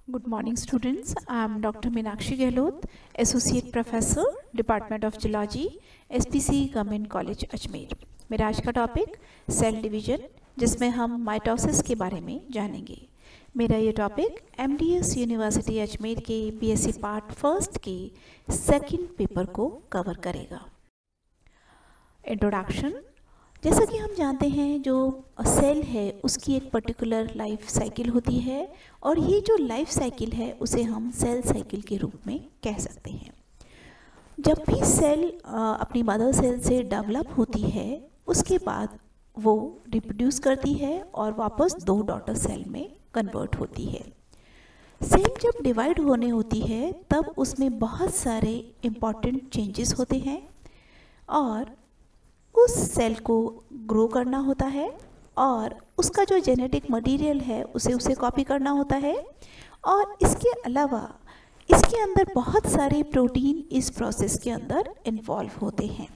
Good morning, students. I am Dr. Meenakshi Gehlot, Associate Professor, Department of Geology, SPC government college Ajmer. मेरा आज का topic cell division, जिसमें हम mitosis के बारे में जानेंगे। मेरा ये टॉपिक MDS यूनिवर्सिटी अजमेर के BSc पार्ट फर्स्ट के सेकंड पेपर को कवर करेगा। इंट्रोडक्शन। जैसा कि हम जानते हैं, जो सेल है उसकी एक पर्टिकुलर लाइफ साइकिल होती है और ये जो लाइफ साइकिल है उसे हम सेल साइकिल के रूप में कह सकते हैं। जब भी सेल अपनी मदर सेल से डेवलप होती है, उसके बाद वो रिप्रोड्यूस करती है और वापस 2 डॉटर सेल में कन्वर्ट होती है। सेल जब डिवाइड होने होती है तब उसमें बहुत सारे इम्पॉर्टेंट चेंजेस होते हैं और उस सेल को ग्रो करना होता है और उसका जो जेनेटिक मटेरियल है उसे कॉपी करना होता है। और इसके अलावा इसके अंदर बहुत सारे प्रोटीन इस प्रोसेस के अंदर इन्वॉल्व होते हैं।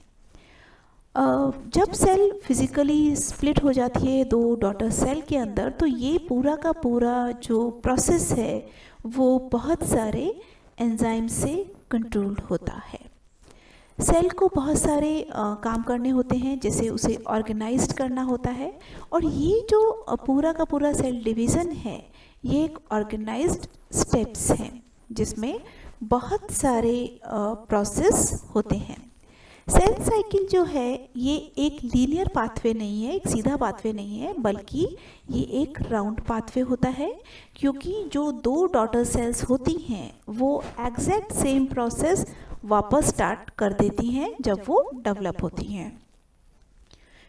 जब सेल फिज़िकली स्प्लिट हो जाती है 2 डॉटर सेल के अंदर, तो ये पूरा का पूरा जो प्रोसेस है वो बहुत सारे एंजाइम से कंट्रोल्ड होता है। सेल को बहुत सारे काम करने होते हैं, जैसे उसे ऑर्गेनाइज्ड करना होता है। और ये जो पूरा का पूरा सेल डिवीज़न है, ये एक ऑर्गेनाइज्ड स्टेप्स हैं जिसमें बहुत सारे प्रोसेस होते हैं। सेल साइकिल जो है ये एक लीनियर पाथवे नहीं है, एक सीधा पाथवे नहीं है, बल्कि ये एक राउंड पाथवे होता है, क्योंकि जो 2 डॉटर सेल्स होती हैं वो एग्जैक्ट सेम प्रोसेस वापस स्टार्ट कर देती हैं जब वो डेवलप होती हैं।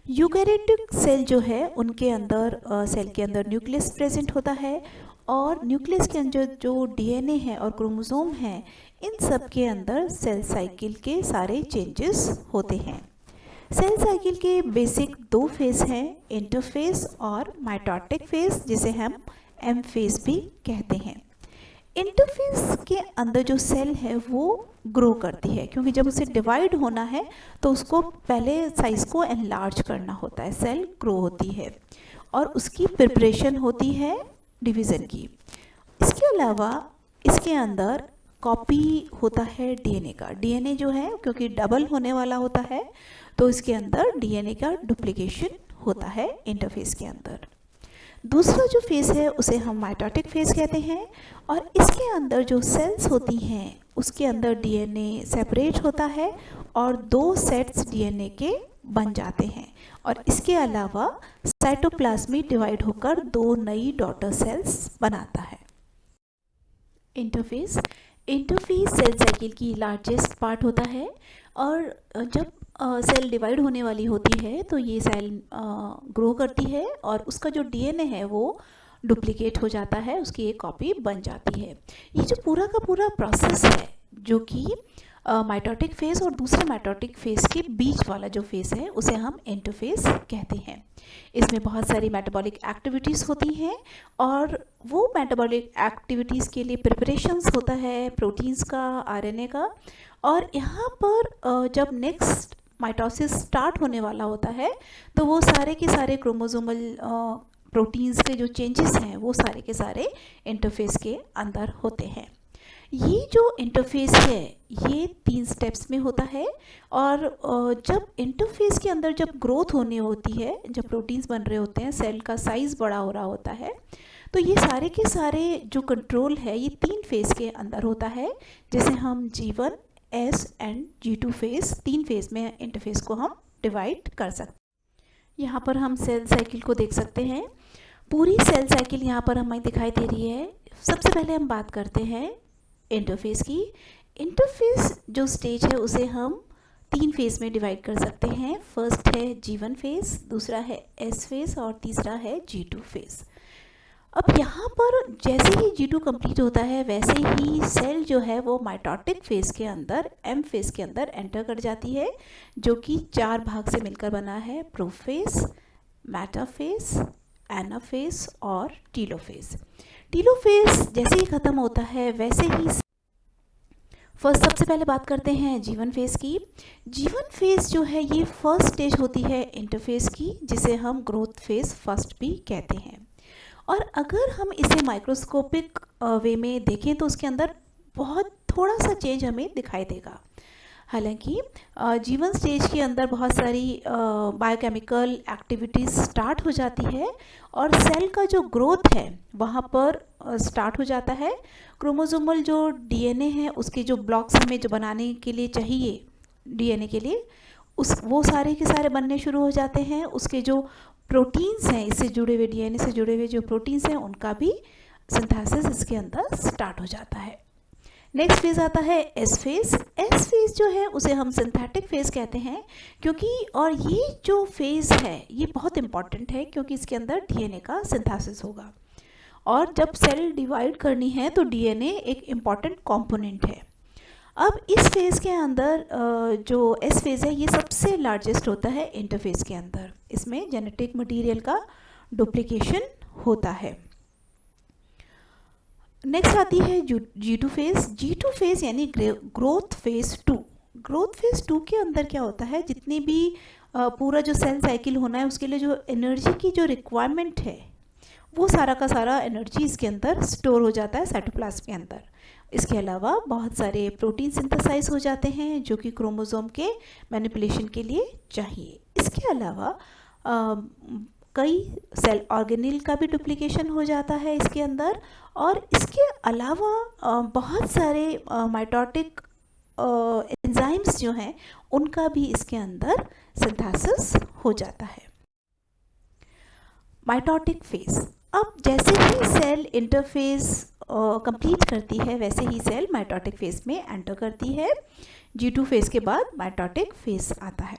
यूकैरियोटिक सेल जो है उनके अंदर सेल के अंदर न्यूक्लियस प्रेजेंट होता है और न्यूक्लियस के अंदर जो DNA है और क्रोमोसोम है, इन सब के अंदर सेल साइकिल के सारे चेंजेस होते हैं। सेल साइकिल के बेसिक 2 फेज हैं, इंटरफेज और माइटोटिक फेज, जिसे हम M फेज भी कहते हैं। इंटरफेज के अंदर जो सेल है वो ग्रो करती है, क्योंकि जब उसे डिवाइड होना है तो उसको पहले साइज को एनलार्ज करना होता है। सेल ग्रो होती है और उसकी प्रिपरेशन होती है डिवीज़न की। इसके अलावा इसके अंदर कॉपी होता है DNA का। DNA जो है क्योंकि डबल होने वाला होता है, तो इसके अंदर DNA का डुप्लीकेशन होता है इंटरफेस के अंदर। दूसरा जो फेज़ है उसे हम माइटोटिक फेज़ कहते हैं और इसके अंदर जो सेल्स होती हैं उसके अंदर DNA सेपरेट होता है और 2 सेट्स DNA के बन जाते हैं और इसके अलावा साइटोप्लाज्म डिवाइड होकर 2 नई डॉटर सेल्स बनाता है। इंटरफेस सेल साइकिल की लार्जेस्ट पार्ट होता है और जब सेल डिवाइड होने वाली होती है तो ये सेल ग्रो करती है और उसका जो DNA है वो डुप्लीकेट हो जाता है, उसकी एक कॉपी बन जाती है। ये जो पूरा का पूरा प्रोसेस है जो कि माइटोटिक फेज़ और दूसरे माइटोटिक फेज़ के बीच वाला जो फेज़ है उसे हम इंटरफेस कहते हैं। इसमें बहुत सारी मेटाबॉलिक एक्टिविटीज़ होती हैं और वो मेटाबॉलिक एक्टिविटीज़ के लिए प्रिपरेशंस होता है प्रोटीन्स का, RNA का। और यहाँ पर जब नेक्स्ट माइटोसिस स्टार्ट होने वाला होता है तो वो सारे के सारे क्रोमोसोमल प्रोटीन्स के जो चेंजेस हैं वो सारे के सारे इंटरफेस के अंदर होते हैं। ये जो इंटरफेस है ये 3 स्टेप्स में होता है और जब इंटरफेस के अंदर जब ग्रोथ होने होती है, जब प्रोटीन्स बन रहे होते हैं, सेल का साइज़ बड़ा हो रहा होता है, तो ये सारे के सारे जो कंट्रोल है ये 3 फेज़ के अंदर होता है, जिसे हम G1, S and G2 phase, 3 phase में इंटरफेस को हम डिवाइड कर सकते हैं। यहाँ पर हम सेल साइकिल को देख सकते हैं। पूरी सेल साइकिल यहाँ पर हमें दिखाई दे रही है। सबसे पहले हम बात करते हैं इंटरफेस की। इंटरफेस जो स्टेज है उसे हम 3 फेज़ में डिवाइड कर सकते हैं। फर्स्ट है G1 फेज़, दूसरा है S फेज़ और तीसरा है G2 फेज़। अब यहाँ पर जैसे ही G2 कंप्लीट होता है वैसे ही सेल जो है वो माइटोटिक फेज़ के अंदर M फेज़ के अंदर एंटर कर जाती है, जो कि 4 भाग से मिलकर बना है, प्रोफेज़, मेटाफेज़, एनाफेज़ और टीलोफेज़। टीलोफेज़ जैसे ही ख़त्म होता है वैसे ही फर्स्ट सबसे पहले बात करते हैं G1 फेज़ की। G1 फेज़ जो है ये फर्स्ट स्टेज होती है इंटरफेस की, जिसे हम ग्रोथ फेज़ फर्स्ट भी कहते हैं। और अगर हम इसे माइक्रोस्कोपिक वे में देखें तो उसके अंदर बहुत थोड़ा सा चेंज हमें दिखाई देगा। हालांकि जीवन स्टेज के अंदर बहुत सारी बायोकेमिकल एक्टिविटीज़ स्टार्ट हो जाती है और सेल का जो ग्रोथ है वहाँ पर स्टार्ट हो जाता है। क्रोमोसोमल जो डीएनए है उसके जो ब्लॉक्स हमें जो बनाने के लिए चाहिए डीएनए के लिए वो सारे के सारे बनने शुरू हो जाते हैं। उसके जो प्रोटीन्स हैं इससे जुड़े हुए डीएनए से जुड़े हुए जो प्रोटीन्स हैं उनका भी सिंथेसिस इसके अंदर स्टार्ट हो जाता है। नेक्स्ट फेज़ आता है एस फेज़। एस फेज़ जो है उसे हम सिंथेटिक फेज़ कहते हैं क्योंकि और ये जो फेज़ है ये बहुत इम्पॉर्टेंट है क्योंकि इसके अंदर डीएनए का सिंथेसिस होगा और जब सेल डिवाइड करनी है तो डीएनए एक इम्पॉर्टेंट कंपोनेंट है। अब इस फेज़ के अंदर जो एस फेज़ है ये सबसे लार्जेस्ट होता है इंटरफेज़ के अंदर। इसमें जेनेटिक मटेरियल का डुप्लीकेशन होता है। नेक्स्ट आती है G2 फेज़। G2 फेज़ यानी ग्रोथ फेज़ 2। ग्रोथ फेज़ 2 के अंदर क्या होता है, जितनी भी पूरा जो सेल साइकिल होना है उसके लिए जो एनर्जी की जो रिक्वायरमेंट है वो सारा का सारा एनर्जी इसके अंदर स्टोर हो जाता है साइटोप्लाज्म के अंदर। इसके अलावा बहुत सारे प्रोटीन सिंथेसाइज हो जाते हैं जो कि क्रोमोसोम के मैनिपुलेशन के लिए चाहिए। इसके अलावा कई सेल ऑर्गेनेल का भी डुप्लीकेशन हो जाता है इसके अंदर और इसके अलावा बहुत सारे माइटोटिक एंजाइम्स जो हैं उनका भी इसके अंदर सिंथेसिस हो जाता है। Mitotic phase. अब जैसे ही सेल इंटरफेज़ कंप्लीट करती है वैसे ही सेल माइटोटिक फेज़ में एंटर करती है। G2 फेज़ के बाद माइटोटिक फेज़ आता है।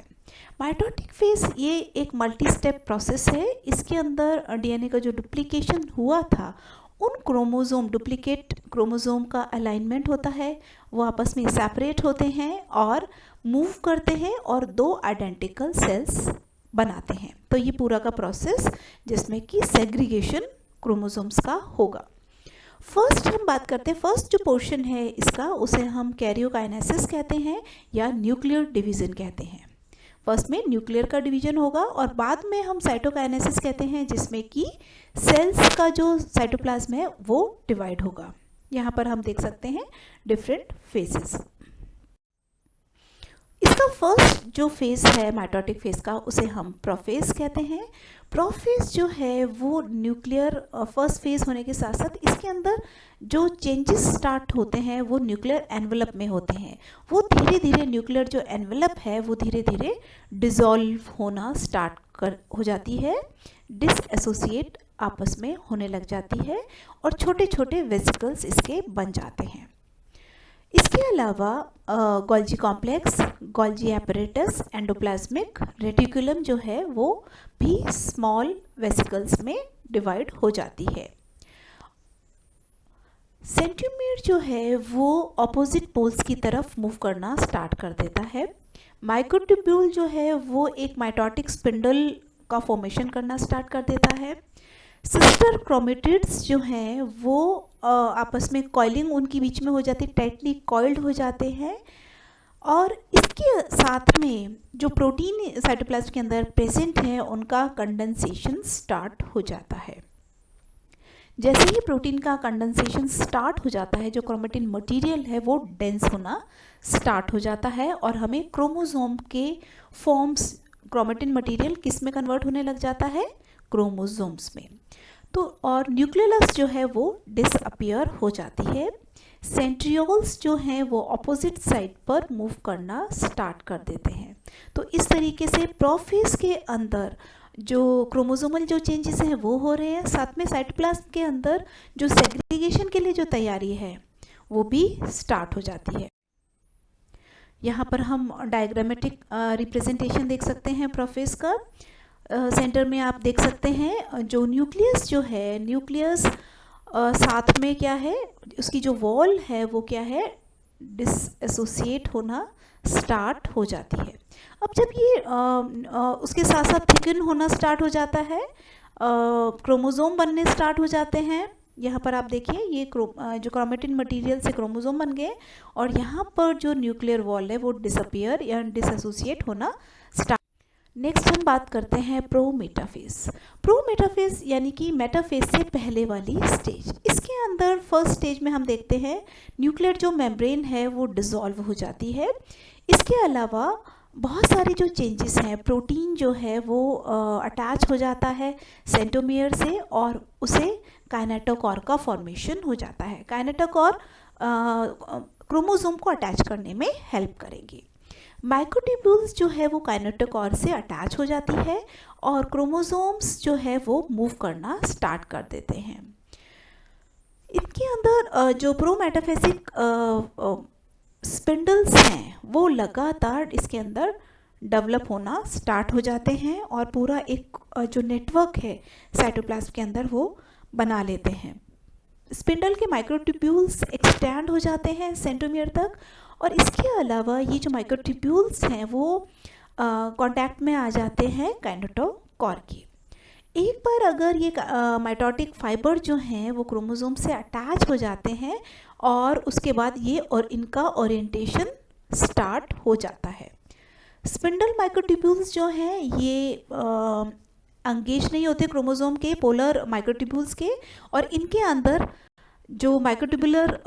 माइटोटिक फेज़ ये एक मल्टी स्टेप प्रोसेस है। इसके अंदर डीएनए का जो डुप्लीकेशन हुआ था उन डुप्लीकेट क्रोमोसोम का अलाइनमेंट होता है, वो आपस में सेपरेट होते हैं और मूव करते हैं और दो आइडेंटिकल सेल्स बनाते हैं। तो ये पूरा का प्रोसेस जिसमें कि सेग्रीगेशन क्रोमोसोम्स का होगा। फर्स्ट हम बात करते हैं, फर्स्ट जो पोर्शन है इसका उसे हम कैरियोकाइनेसिस कहते हैं या न्यूक्लियर डिवीज़न कहते हैं। फर्स्ट में न्यूक्लियर का डिवीजन होगा और बाद में हम साइटोकाइनेसिस कहते हैं जिसमें कि सेल्स का जो साइटोप्लाज्म है वो डिवाइड होगा। यहाँ पर हम देख सकते हैं डिफरेंट फेजेस। इसका फर्स्ट जो फेज़ है माइटोटिक फेज़ का उसे हम प्रोफेज़ कहते हैं। प्रोफेज़ जो है वो न्यूक्लियर फर्स्ट फेज़ होने के साथ साथ इसके अंदर जो चेंजेस स्टार्ट होते हैं वो न्यूक्लियर एनवेलप में होते हैं। वो धीरे धीरे न्यूक्लियर जो एनवेलप है वो धीरे धीरे डिज़ोल्व होना स्टार्ट हो जाती है, डिसएसोसिएट आपस में होने लग जाती है और छोटे छोटे वेसिकल्स इसके बन जाते हैं। इसके अलावा Golgi complex, Golgi apparatus, endoplasmic reticulum जो है वो भी स्मॉल वेसिकल्स में डिवाइड हो जाती है। सेंट्रोमियर जो है वो ऑपोजिट पोल्स की तरफ मूव करना स्टार्ट कर देता है। माइक्रोट्यूब्यूल जो है वो एक माइटोटिक स्पिंडल का फॉर्मेशन करना स्टार्ट कर देता है। सिस्टर क्रोमेटिड्स जो हैं वो आपस में कॉइलिंग उनके बीच में हो जाती है, टाइटली कॉइल्ड हो जाते हैं और इसके साथ में जो प्रोटीन साइटोप्लाज्म के अंदर प्रेजेंट है उनका कंडेंसेशन स्टार्ट हो जाता है। जैसे ही प्रोटीन का कंडेंसेशन स्टार्ट हो जाता है जो क्रोमेटिन मटेरियल है वो डेंस होना स्टार्ट हो जाता है और हमें क्रोमोसोम के फॉर्म्स, क्रोमेटिन मटेरियल किस में कन्वर्ट होने लग जाता है, क्रोमोसोम्स में। तो और न्यूक्लियस जो है वो डिसअपियर हो जाती है। सेंट्रियोल्स जो हैं वो ऑपोजिट साइड पर मूव करना स्टार्ट कर देते हैं। तो इस तरीके से प्रोफेज के अंदर जो क्रोमोसोमल जो चेंजेस हैं वो हो रहे हैं, साथ में साइटोप्लाज्म के अंदर जो सेग्रीगेशन के लिए जो तैयारी है वो भी स्टार्ट हो जाती है। यहाँ पर हम डायग्रामेटिक रिप्रेजेंटेशन देख सकते हैं प्रोफेज का। सेंटर में आप देख सकते हैं जो न्यूक्लियस जो है, न्यूक्लियस साथ में क्या है, उसकी जो वॉल है वो क्या है, डिसएसोसिएट होना स्टार्ट हो जाती है। अब जब ये उसके साथ साथ थिकन होना स्टार्ट हो जाता है, क्रोमोसोम बनने स्टार्ट हो जाते हैं। यहाँ पर आप देखिए ये जो क्रोमेटिन मटेरियल से क्रोमोसोम बन गए और यहाँ पर जो न्यूक्लियर वॉल है वो डिसअपियर या डिसएसोसिएट होना स्टार्ट। नेक्स्ट हम बात करते हैं प्रोमेटाफेज। प्रोमेटाफेज यानी कि मेटाफेज से पहले वाली स्टेज। इसके अंदर फर्स्ट स्टेज में हम देखते हैं न्यूक्लियर जो मेम्ब्रेन है वो डिसॉल्व हो जाती है। इसके अलावा बहुत सारे जो चेंजेस हैं, प्रोटीन जो है वो अटैच हो जाता है सेंट्रोमियर से और उसे काइनेटोकोर का फॉर्मेशन हो जाता है। काइनेटोकोर क्रोमोसोम को अटैच करने में हेल्प करेंगे। माइक्रोट्यूब्यूल्स जो है वो काइनेटोकोर से अटैच हो जाती है और क्रोमोसोम्स जो है वो मूव करना स्टार्ट कर देते हैं। इनके अंदर जो प्रोमेटाफेसिक स्पिंडल्स हैं वो लगातार इसके अंदर डेवलप होना स्टार्ट हो जाते हैं और पूरा एक जो नेटवर्क है साइटोप्लाज्म के अंदर वो बना लेते हैं। स्पिंडल के माइक्रोट्यूब्यूल्स एक्सटेंड हो जाते हैं सेंट्रोमियर तक और इसके अलावा ये जो माइक्रोट्यूब्यूल्स हैं वो कांटेक्ट में आ जाते हैं काइनेटोकोर के। एक बार अगर ये माइटोटिक फाइबर जो हैं वो क्रोमोसोम से अटैच हो जाते हैं और उसके बाद ये और इनका ओरिएंटेशन स्टार्ट हो जाता है। स्पिंडल माइक्रोट्यूब्यूल्स जो हैं ये एंगेज नहीं होते क्रोमोसोम के पोलर माइक्रोट्यूब्यूल्स के और इनके अंदर जो माइक्रोट्यूबुलर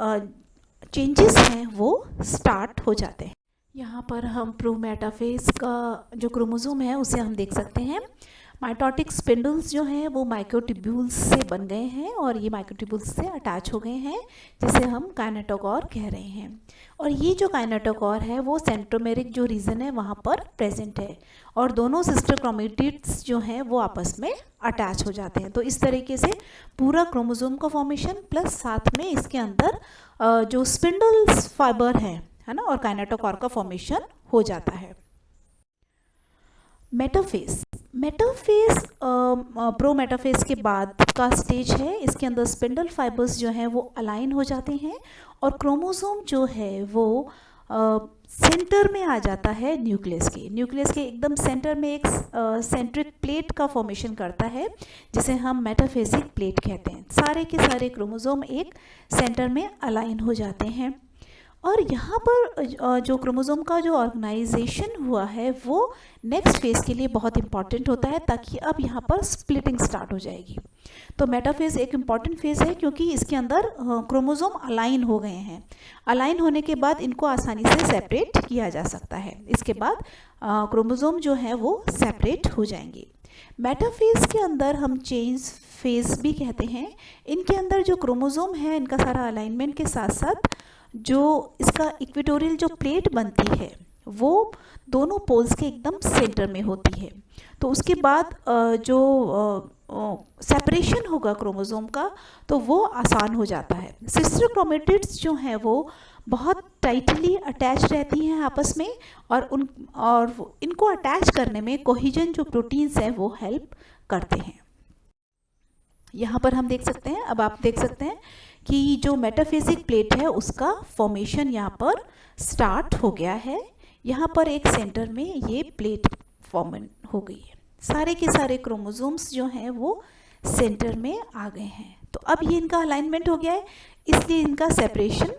चेंजेस हैं वो स्टार्ट हो जाते हैं। यहाँ पर हम प्रोमेटाफेज का जो क्रोमोसोम है उसे हम देख सकते हैं। माइटोटिक स्पिंडल्स जो हैं वो माइक्रोट्यूब्यूल्स से बन गए हैं और ये माइक्रोट्यूब्यूल्स से अटैच हो गए हैं जिसे हम काइनेटोकोर कह रहे हैं। और ये जो काइनेटोकोर है वो सेंट्रोमेरिक जो रीजन है वहाँ पर प्रेजेंट है और दोनों सिस्टर क्रोमेटिड्स जो हैं वो आपस में अटैच हो जाते हैं। तो इस तरीके से पूरा क्रोमोसोम का फॉर्मेशन प्लस साथ में इसके अंदर जो स्पिंडल्स फाइबर है ना और काइनेटोकोर का फॉर्मेशन हो जाता है। मेटाफेज प्रोमेटाफेज के बाद का स्टेज है। इसके अंदर स्पिंडल फाइबर्स जो हैं वो अलाइन हो जाते हैं और क्रोमोसोम जो है वो सेंटर में आ जाता है न्यूक्लियस के एकदम सेंटर में एक सेंट्रिक प्लेट का फॉर्मेशन करता है जिसे हम मेटाफेजिक प्लेट कहते हैं। सारे के सारे क्रोमोसोम एक सेंटर में अलाइन हो जाते हैं और यहाँ पर जो क्रोमोसोम का जो ऑर्गेनाइजेशन हुआ है वो नेक्स्ट फेज़ के लिए बहुत इंपॉर्टेंट होता है ताकि अब यहाँ पर स्प्लिटिंग स्टार्ट हो जाएगी। तो मेटाफेज एक इम्पॉर्टेंट फेज़ है क्योंकि इसके अंदर क्रोमोसोम अलाइन हो गए हैं। अलाइन होने के बाद इनको आसानी से सेपरेट किया जा सकता है। इसके बाद क्रोमोसोम जो है वो सेपरेट हो जाएंगे। मेटाफेज के अंदर हम चेंज फेज़ भी कहते हैं। इनके अंदर जो क्रोमोसोम है इनका सारा अलाइनमेंट के साथ साथ जो इसका इक्वेटोरियल जो प्लेट बनती है वो दोनों पोल्स के एकदम सेंटर में होती है। तो उसके बाद जो सेपरेशन होगा क्रोमोसोम का तो वो आसान हो जाता है। सिस्टर क्रोमेटिड्स जो हैं वो बहुत टाइटली अटैच रहती हैं आपस में और इनको अटैच करने में कोहेजन जो प्रोटीन्स हैं वो हेल्प करते हैं। यहाँ पर हम देख सकते हैं, अब आप देख सकते हैं कि जो मेटाफेजिक प्लेट है उसका फॉर्मेशन यहाँ पर स्टार्ट हो गया है। यहाँ पर एक सेंटर में ये प्लेट फॉर्म हो गई है। सारे के सारे क्रोमोसोम्स जो हैं वो सेंटर में आ गए हैं। तो अब ये इनका अलाइनमेंट हो गया है इसलिए इनका सेपरेशन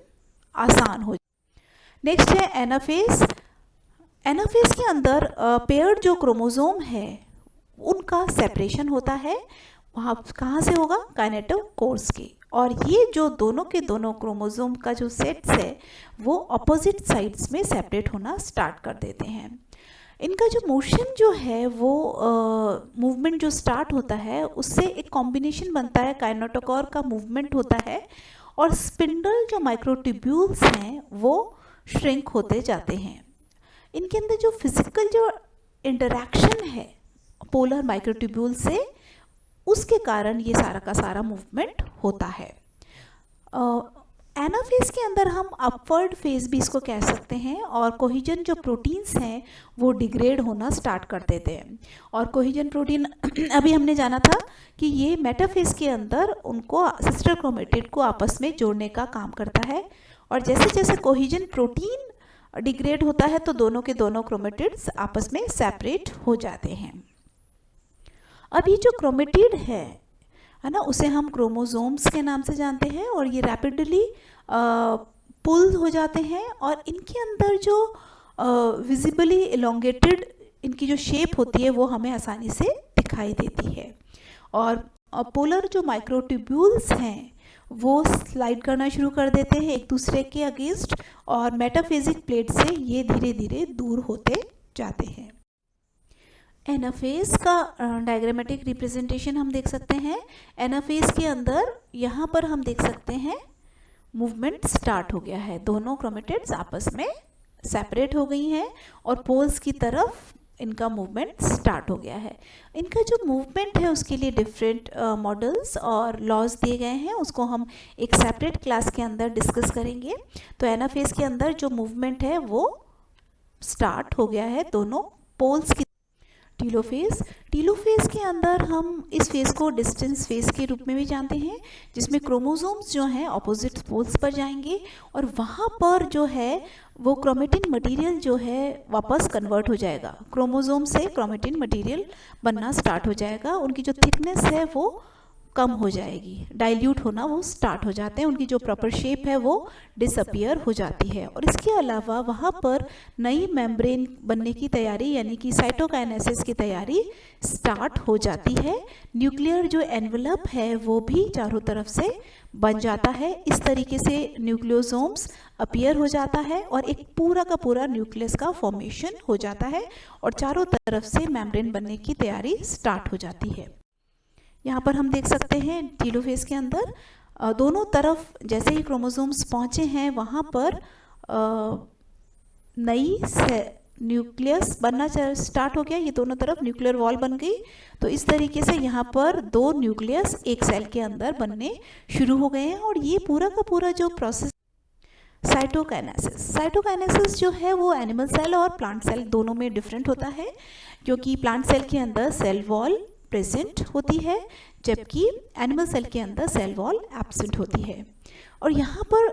आसान हो जाए। नेक्स्ट है एनाफेज। एनाफेज के अंदर पेयर्ड जो क्रोमोसोम है उनका सेपरेशन होता है। वहाँ कहाँ से होगा? काइनेटोकोर्स के। और ये जो दोनों के दोनों क्रोमोसोम का जो सेट्स है वो अपोजिट साइड्स में सेपरेट होना स्टार्ट कर देते हैं। इनका जो मोशन जो है वो मूवमेंट जो स्टार्ट होता है उससे एक कॉम्बिनेशन बनता है, काइनेटोकोर का मूवमेंट होता है और स्पिंडल जो माइक्रोट्यूब्यूल्स हैं वो श्रिंक होते जाते हैं। इनके अंदर जो फिजिकल जो इंटरैक्शन है पोलर माइक्रोट्यूब्यूल से उसके कारण ये सारा का सारा मूवमेंट होता है। एनाफेज के अंदर हम अपवर्ड फेज भी इसको कह सकते हैं और कोहेजन जो प्रोटीन्स हैं वो डिग्रेड होना स्टार्ट कर देते हैं। और कोहेजन प्रोटीन अभी हमने जाना था कि ये मेटाफेज के अंदर उनको सिस्टर क्रोमेटिड को आपस में जोड़ने का काम करता है और जैसे जैसे कोहेजन प्रोटीन डिग्रेड होता है तो दोनों के दोनों क्रोमेटिड्स आपस में सेपरेट हो जाते हैं। अब ये जो क्रोमेटिड है ना उसे हम क्रोमोसोम्स के नाम से जानते हैं और ये रैपिडली पुल हो जाते हैं और इनके अंदर जो विजिबली इलोंगेटेड इनकी जो शेप होती है वो हमें आसानी से दिखाई देती है। और पोलर जो माइक्रोट्यूब्यूल्स हैं वो स्लाइड करना शुरू कर देते हैं एक दूसरे के अगेंस्ट, और मेटाफेजिक प्लेट से ये धीरे धीरे दूर होते जाते हैं। एनाफेज का डायग्रामेटिक रिप्रेजेंटेशन हम देख सकते हैं। एनाफेज के अंदर यहाँ पर हम देख सकते हैं मूवमेंट स्टार्ट हो गया है, दोनों क्रोमेटिड्स आपस में सेपरेट हो गई हैं और पोल्स की तरफ इनका मूवमेंट स्टार्ट हो गया है। इनका जो मूवमेंट है उसके लिए डिफरेंट मॉडल्स और लॉज दिए गए हैं, उसको हम एक सेपरेट क्लास के अंदर डिस्कस करेंगे। तो एनाफेज के अंदर जो मूवमेंट है वो स्टार्ट हो गया है दोनों पोल्स की। टीलोफेज के अंदर हम इस फेज को डिस्टेंस फेज के रूप में भी जानते हैं, जिसमें क्रोमोसोम्स जो हैं ऑपोजिट पोल्स पर जाएंगे और वहाँ पर जो है वो क्रोमेटिन मटेरियल जो है वापस कन्वर्ट हो जाएगा, क्रोमोसोम से क्रोमेटिन मटेरियल बनना स्टार्ट हो जाएगा। उनकी जो थिकनेस है वो कम हो जाएगी, डाइल्यूट होना वो स्टार्ट हो जाते हैं, उनकी जो प्रॉपर शेप है वो डिसअपियर हो जाती है। और इसके अलावा वहाँ पर नई मेम्ब्रेन बनने की तैयारी यानी कि साइटोकाइनेसिस की तैयारी स्टार्ट हो जाती है। न्यूक्लियर जो एनवलप है वो भी चारों तरफ से बन जाता है। इस तरीके से न्यूक्लियोसोम्स अपीयर हो जाता है और एक पूरा का पूरा न्यूक्लियस का फॉर्मेशन हो जाता है और चारों तरफ से मेम्ब्रेन बनने की तैयारी स्टार्ट हो जाती है। यहाँ पर हम देख सकते हैं टीलोफेज के अंदर दोनों तरफ जैसे ही क्रोमोसोम्स पहुँचे हैं वहाँ पर नई न्यूक्लियस बनना स्टार्ट हो गया, ये दोनों तरफ न्यूक्लियर वॉल बन गई। तो इस तरीके से यहाँ पर दो न्यूक्लियस एक सेल के अंदर बनने शुरू हो गए हैं और ये पूरा का पूरा जो प्रोसेस साइटोकाइनेसिस जो है वो एनिमल सेल और प्लांट सेल दोनों में डिफरेंट होता है, क्योंकि प्लांट सेल के अंदर सेल वॉल प्रेजेंट होती है जबकि एनिमल सेल के अंदर सेल वॉल एब्सेंट होती है। और यहाँ पर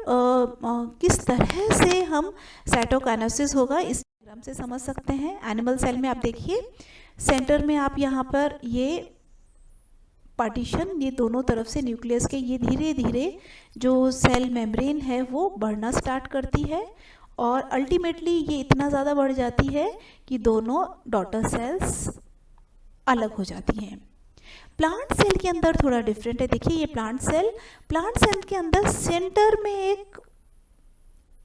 किस तरह से हम साइटोकाइनेसिस होगा इस डायग्राम से समझ सकते हैं। एनिमल सेल में आप देखिए सेंटर में आप यहाँ पर ये पार्टीशन, ये दोनों तरफ से न्यूक्लियस के ये धीरे धीरे जो सेल मेम्ब्रेन है वो बढ़ना स्टार्ट करती है और अल्टीमेटली ये इतना ज़्यादा बढ़ जाती है कि दोनों डॉटर सेल्स अलग हो जाती हैं। प्लांट सेल के अंदर थोड़ा डिफरेंट है। देखिए ये प्लांट सेल के अंदर सेंटर में एक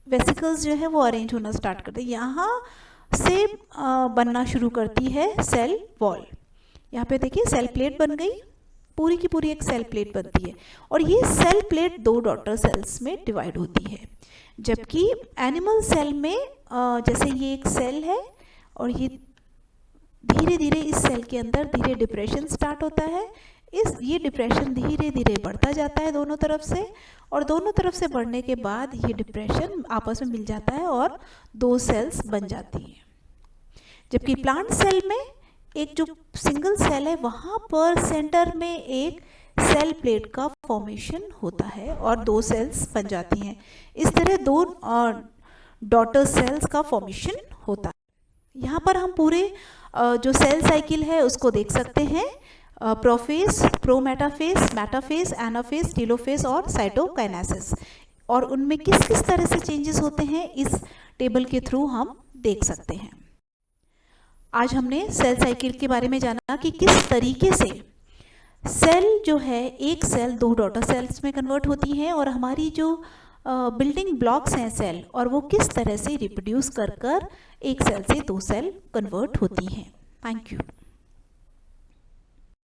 वेसिकल्स जो है वो अरेंज होना स्टार्ट करते हैं, यहाँ से बनना शुरू करती है सेल वॉल। यहाँ पे देखिए सेल प्लेट बन गई, पूरी की पूरी एक सेल प्लेट बनती है और ये सेल प्लेट दो डॉटर सेल्स में डिवाइड होती है। जबकि एनिमल सेल में जैसे ये एक सेल है और ये धीरे धीरे इस सेल के अंदर धीरे डिप्रेशन स्टार्ट होता है। ये डिप्रेशन धीरे धीरे बढ़ता जाता है दोनों तरफ से और दोनों तरफ से बढ़ने के बाद ये डिप्रेशन आपस में मिल जाता है और दो सेल्स बन जाती हैं। जबकि प्लांट सेल में एक जो सिंगल सेल है वहाँ पर सेंटर में एक सेल प्लेट का फॉर्मेशन होता है और दो सेल्स बन जाती हैं। इस तरह दो डॉटर सेल्स का फॉर्मेशन होता है। यहाँ पर हम पूरे जो सेल साइकिल है उसको देख सकते हैं, प्रोफेज, प्रोमेटाफेज, मेटाफेज, एनाफेज, टीलोफेज और साइटोकाइनेसिस, और उनमें किस किस तरह से चेंजेस होते हैं इस टेबल के थ्रू हम देख सकते हैं। आज हमने सेल साइकिल के बारे में जाना कि किस तरीके से सेल जो है एक सेल दो डॉटर सेल्स में कन्वर्ट होती है और हमारी जो बिल्डिंग ब्लॉक्स हैं सेल, और वो किस तरह से रिप्रोड्यूस कर एक सेल से दो सेल कन्वर्ट होती हैं। Thank you.